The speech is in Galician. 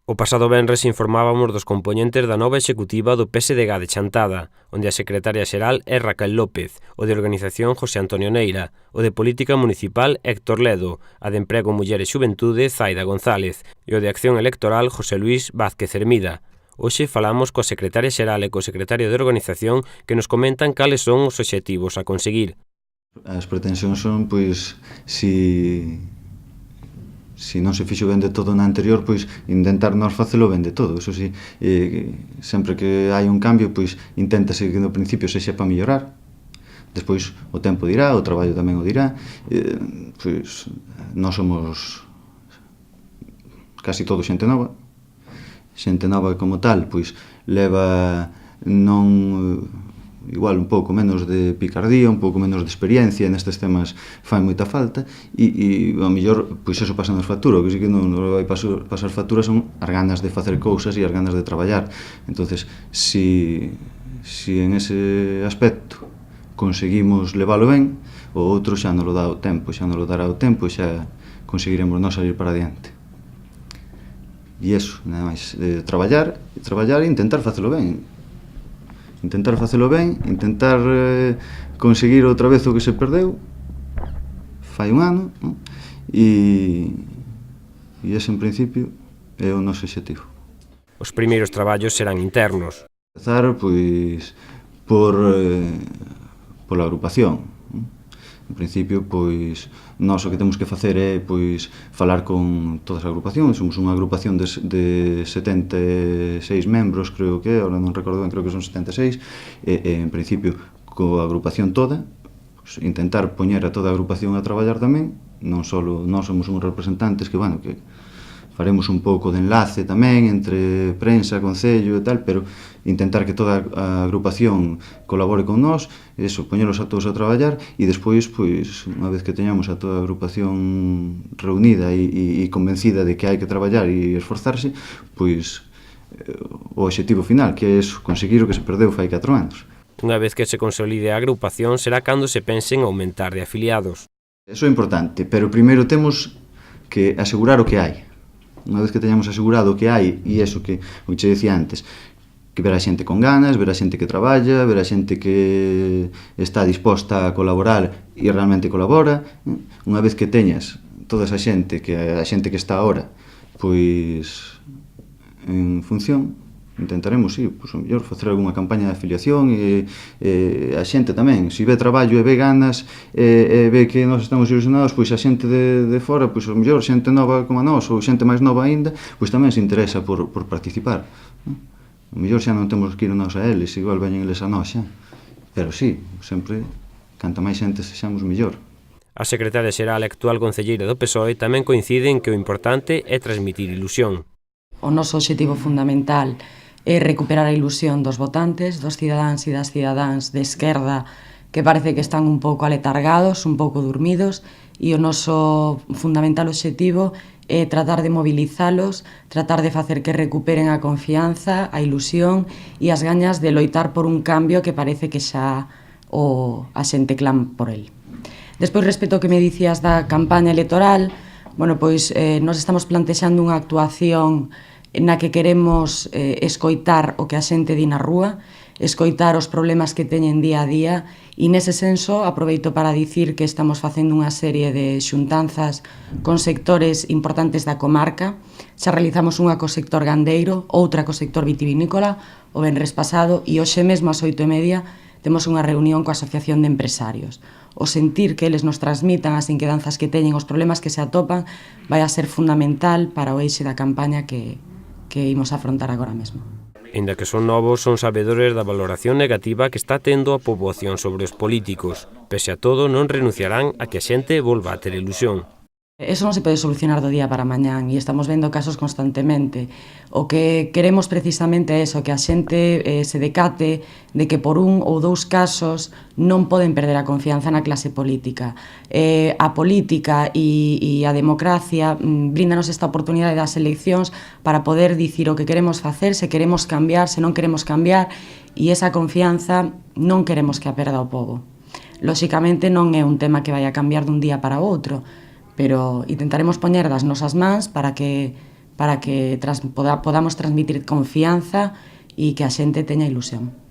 O pasado venres informábamos dos compoñentes da nova executiva do PSDG de Chantada, onde a secretaria xeral é Raquel López, o de Organización José Antonio Neira, o de Política Municipal Héctor Ledo, a de Emprego, Muller e Xuventude Zaida González e o de Acción Electoral José Luís Vázquez Hermida. Hoxe falamos coa secretaria xeral e co secretario de Organización que nos comentan cales son os obxectivos a conseguir. As pretensións son, pois, se non se fixo ben de todo na anterior, pois intentar nós facelo ben de todo. Eso si, sempre que hai un cambio, pois inténtase que no principio sexa para mellorar. Despois o tempo dirá, o traballo tamén o dirá. Pois nós somos casi todo xente nova. Xente nova como tal, pois leva non igual un pouco menos de picardía, un pouco menos de experiencia nestes temas fai moita falta e ao mellor, pois eso pasa nas facturas, o que sí que non vai pasar facturas son as ganas de facer cousas e as ganas de traballar. Entonces, si en ese aspecto conseguimos leválo ben, o outro xa non lo dá o tempo, xa non lo dará o tempo e xa conseguiremos non salir para adiante. E iso, nada máis, traballar e intentar facelo ben. Intentar facelo ben, intentar conseguir outra vez o que se perdeu fai un ano, non? E ese en principio é o noso obxectivo. Os primeiros traballos serán internos. Empezar, pois, pola agrupación. En principio, pois, nós o que temos que facer é, pois, falar con todas as agrupacións. Somos unha agrupación de 76 membros, creo que, ahora non recordo ben, creo que son 76, en principio, coa agrupación toda, pois, intentar poñer a toda a agrupación a traballar tamén, non só nós somos uns representantes que, bueno, que faremos un pouco de enlace tamén entre prensa, concello e tal, pero intentar que toda a agrupación colabore con nós, eso, poñelos a todos a traballar e despois, pois, unha vez que teñamos a toda a agrupación reunida e convencida de que hai que traballar e esforzarse, pois, o obxectivo final, que é eso, conseguir o que se perdeu fai 4 anos. Unha vez que se consolide a agrupación, será cando se pense en aumentar de afiliados. Eso é importante, pero primeiro temos que asegurar o que hai. Unha vez que teñamos asegurado o que hai, e iso que o que che decía antes, que ver a xente con ganas, ver a xente que traballa, ver a xente que está disposta a colaborar e realmente colabora. Unha vez que teñas toda esa xente, que a xente que está ahora, pois en función, intentaremos, sí, pois, o mellor facer algunha campaña de afiliación e a xente tamén, se ve traballo e ve ganas e ve que nós estamos ilusionados, pois a xente de fora, pois o mellor xente nova como a nós ou xente máis nova aínda, pois tamén se interesa por participar. O mellor xa non temos que ir nós a eles, igual veñen eles a nós xa, pero sí, sempre, canta máis xente sexamos mellor. A secretaria xeral e actual concelleira do PSOE tamén coincide en que o importante é transmitir ilusión. O noso obxectivo fundamental é recuperar a ilusión dos votantes, dos cidadáns e das cidadáns de esquerda que parece que están un pouco aletargados, un pouco dormidos, e o noso fundamental obxectivo é tratar de movilizalos, tratar de facer que recuperen a confianza, a ilusión e as gañas de loitar por un cambio que parece que xa a xente clam por el. Despois, respecto ao que me dicías da campaña electoral, bueno, pois nós estamos plantexando unha actuación na que queremos escoitar o que a xente di na rúa, escoitar os problemas que teñen día a día e nese senso aproveito para dicir que estamos facendo unha serie de xuntanzas con sectores importantes da comarca. Xa realizamos unha co sector gandeiro, outra co sector vitivinícola o venres pasado e hoxe mesmo ás 8:30 temos unha reunión coa Asociación de Empresarios. O sentir que eles nos transmitan as inquedanzas que teñen, os problemas que se atopan, vai a ser fundamental para o eixe da campaña que imos afrontar agora mesmo. Aínda que son novos, son sabedores da valoración negativa que está tendo a poboación sobre os políticos. Pese a todo, non renunciarán a que a xente volva a ter ilusión. Eso non se pode solucionar do día para mañán e estamos vendo casos constantemente. O que queremos precisamente é eso, que a xente se decate de que por un ou dous casos non poden perder a confianza na clase política. A política e a democracia bríndanos esta oportunidade das eleccións para poder dicir o que queremos facer, se queremos cambiar, se non queremos cambiar, e esa confianza non queremos que a perda o pobo. Lóxicamente non é un tema que vai a cambiar dun día para outro, pero intentaremos poñer das nosas mans para que para que podamos transmitir confianza e que a xente teña ilusión.